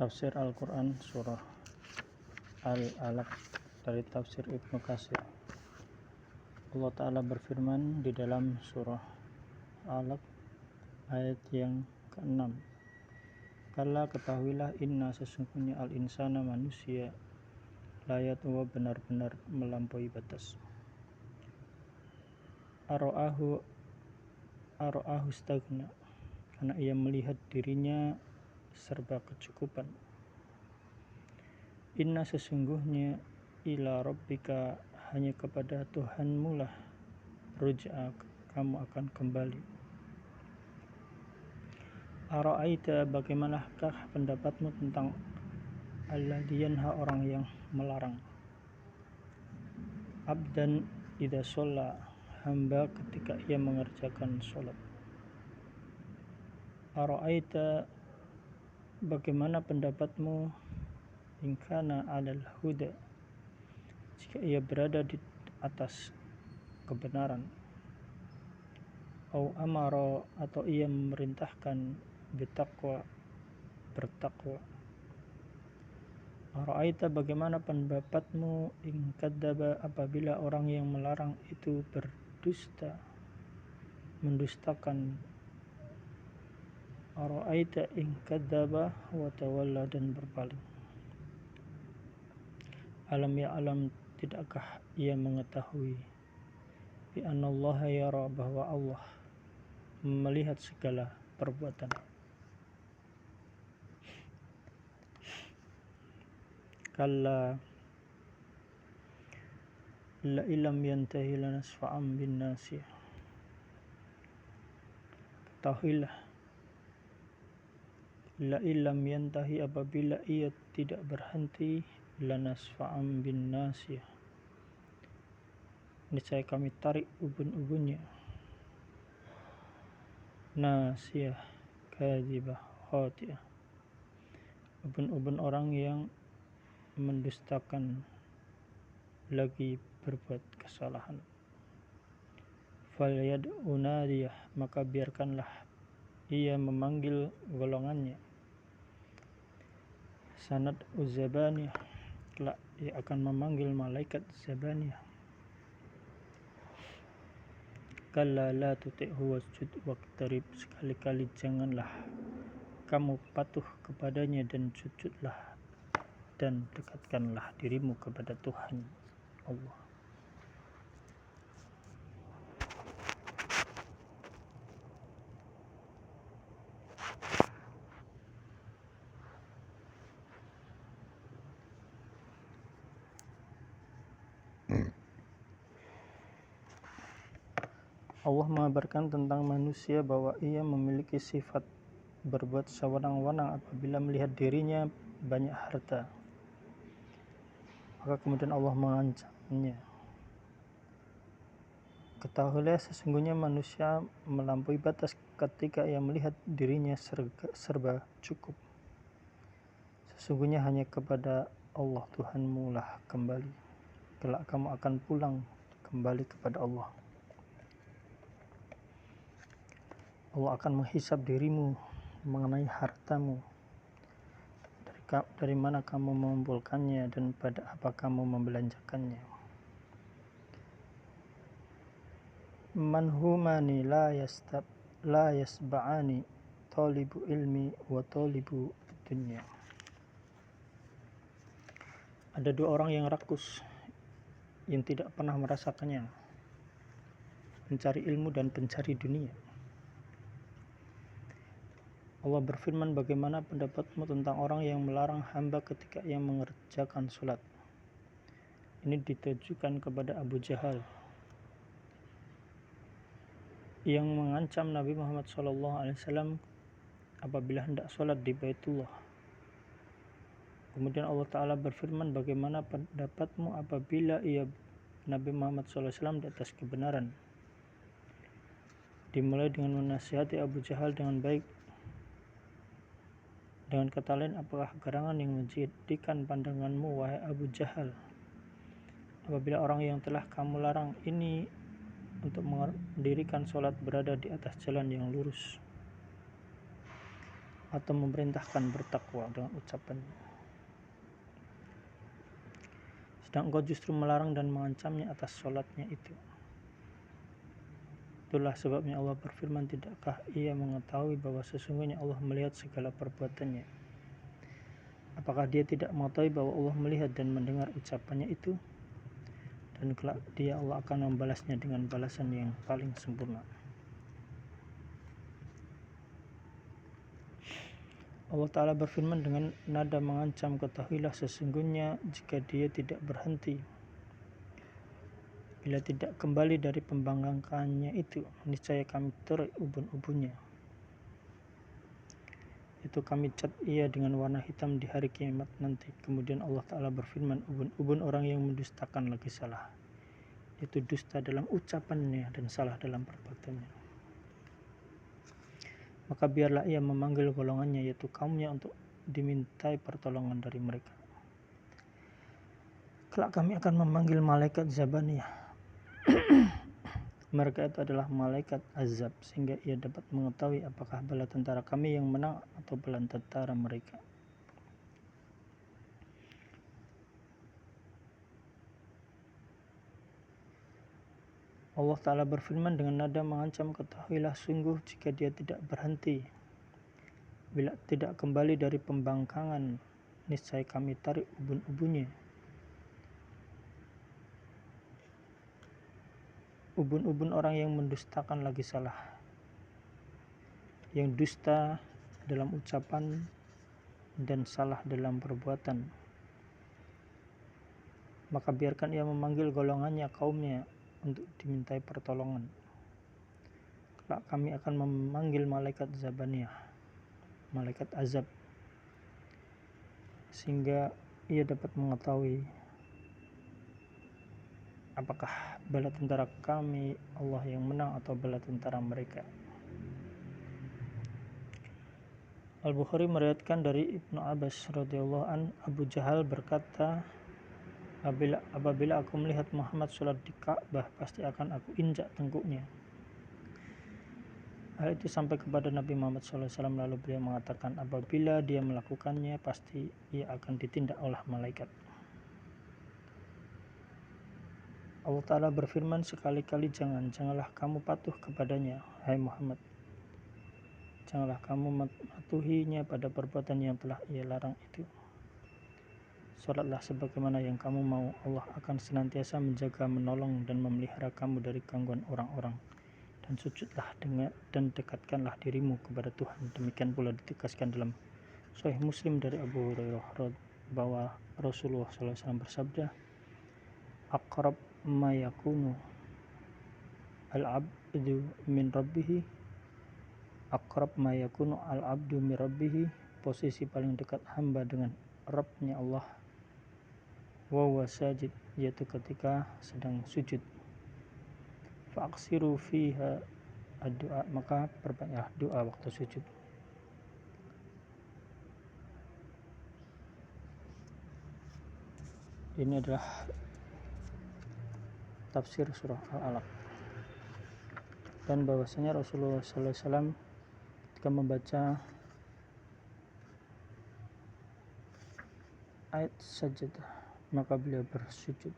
Tafsir Al-Quran Surah Al-Alaq dari Tafsir Ibnu Katsir. Allah Ta'ala berfirman di dalam Surah Al-Alaq ayat yang ke-6, Kala ketahuilah inna sesungguhnya al-insana manusia layat wa benar-benar melampaui batas. Aro'ahu stagna, karena ia melihat dirinya serba kecukupan. Inna sesungguhnya ila rabbika, hanya kepada Tuhanmu lah ruj'a, kamu akan kembali. Ara'aita, bagaimanakah pendapatmu tentang alladzi yanha, orang yang melarang, abdan idza shalla, hamba ketika ia mengerjakan salat. Ara'aita, bagaimana pendapatmu in kana 'alal huda, jika ia berada di atas kebenaran, au amara, atau ia memerintahkan bertakwa. Ara'aita, bagaimana pendapatmu in kadzdzaba, apabila orang yang melarang itu mendustakan. Ara'aita in kadzdzaba wa tawalla, dan berpaling. Alam ya'lam, tidakkah ia mengetahui, bi anallaha yara, bahwa Allah melihat segala perbuatan. Kalla la illam yantahi lanasfa'an bin nasiyah, ketahuilah la illam yantahi, apabila ia tidak berhenti, lanasfa'an bin nasiyah, niscaya kami tarik ubun-ubunnya. Nasiyah kadzibah khati'ah, ubun-ubun orang yang mendustakan lagi berbuat kesalahan. Falyad'u nadiyah, maka biarkanlah ia memanggil golongannya. Sanad'u zabaniyah, kelak ia akan memanggil malaikat zabaniyah. Kalla la tuti'hu wasjud waqtarib, sekali-kali janganlah kamu patuh kepadanya dan sujudlah dan dekatkanlah dirimu kepada Tuhan Allah. Allah mengabarkan tentang manusia bahwa ia memiliki sifat berbuat sewenang-wenang apabila melihat dirinya banyak harta. Maka kemudian Allah mengancamnya. Ketahuilah sesungguhnya manusia melampaui batas ketika ia melihat dirinya serba cukup. Sesungguhnya hanya kepada Allah Tuhanmu lah kembali. Kelak kamu akan pulang kembali kepada Allah. Allah akan menghisab dirimu mengenai hartamu, dari mana kamu mengumpulkannya dan pada apa kamu membelanjakannya. Manhumani la yasba'ani, talibu ilmi wa talibu dunya. Ada dua orang yang rakus yang tidak pernah merasakannya, mencari ilmu dan pencari dunia. Allah berfirman, bagaimana pendapatmu tentang orang yang melarang hamba ketika ia mengerjakan sholat. Ini ditujukan kepada Abu Jahal yang mengancam Nabi Muhammad SAW apabila hendak sholat di Baitullah. Kemudian Allah Ta'ala berfirman, bagaimana pendapatmu apabila Nabi Muhammad SAW di atas kebenaran. Dimulai dengan menasihati Abu Jahal dengan baik. Dengan kata lain, apakah gerangan yang menjadikan pandanganmu, wahai Abu Jahal, apabila orang yang telah kamu larang ini untuk mendirikan sholat berada di atas jalan yang lurus? atau memerintahkan bertakwa dengan ucapannya. Sedang engkau justru melarang dan mengancamnya atas sholatnya itu. Itulah sebabnya Allah berfirman, tidakkah ia mengetahui bahwa sesungguhnya Allah melihat segala perbuatannya? Apakah dia tidak mengetahui bahwa Allah melihat dan mendengar ucapannya itu? Dan kelak dia Allah akan membalasnya dengan balasan yang paling sempurna. Allah Ta'ala berfirman dengan nada mengancam, ketahuilah sesungguhnya jika dia tidak berhenti, bila tidak kembali dari pembangkangannya itu, niscaya kami tarik ubun-ubunnya. Itu kami cat ia dengan warna hitam di hari kiamat nanti. Kemudian Allah Ta'ala berfirman, ubun-ubun orang yang mendustakan lagi salah. Itu dusta dalam ucapannya dan salah dalam perbuatannya. Maka biarlah ia memanggil golongannya, yaitu kaumnya, untuk dimintai pertolongan dari mereka. Kelak kami akan memanggil malaikat Zabaniyah. Mereka itu adalah malaikat azab, sehingga ia dapat mengetahui apakah bala tentara kami yang menang atau bala tentara mereka. Allah Ta'ala berfirman dengan nada mengancam, ketahuilah sungguh jika dia tidak berhenti, bila tidak kembali dari pembangkangan, niscaya kami tarik ubun-ubunnya. Ubun-ubun orang yang mendustakan lagi salah, yang dusta dalam ucapan dan salah dalam perbuatan. Maka biarkan ia memanggil golongannya, kaumnya, untuk dimintai pertolongan. Kelak kami akan memanggil malaikat Zabaniyah, malaikat azab, sehingga ia dapat mengetahui apakah bala tentara kami Allah yang menang atau bala tentara mereka. Al-Bukhari meriwayatkan dari Ibnu Abbas radhiyallahu an, Abu Jahal berkata, apabila aku melihat Muhammad sholat di Ka'bah, pasti akan aku injak tengkuknya. Hal itu sampai kepada Nabi Muhammad SAW, lalu beliau mengatakan, apabila dia melakukannya, pasti ia akan ditindak oleh malaikat. Allah Ta'ala berfirman, sekali-kali janganlah kamu patuh kepadanya, hai Muhammad. Janganlah kamu mematuhinya pada perbuatan yang telah ia larang itu. Salatlah sebagaimana yang kamu mau, Allah akan senantiasa menjaga, menolong, dan memelihara kamu dari gangguan orang-orang. Dan sujudlah dan dekatkanlah dirimu kepada Tuhan. Demikian pula ditegaskan dalam Sahih Muslim dari Abu Hurairah bahwa Rasulullah SAW bersabda, aqrab ma yakunu al-abdu min rabbih, aqrab ma yakunu al-abdu min rabbih, posisi paling dekat hamba dengan Rabbnya Allah, wa huwa sajid, yaitu ketika sedang sujud. Fa'aksiru fiha ad-du'a, maka perbanyaklah doa waktu sujud. Ini adalah tafsir surah Al-Alaq. Dan bahwasanya Rasulullah SAW ketika membaca ayat sajadah, maka beliau bersujud.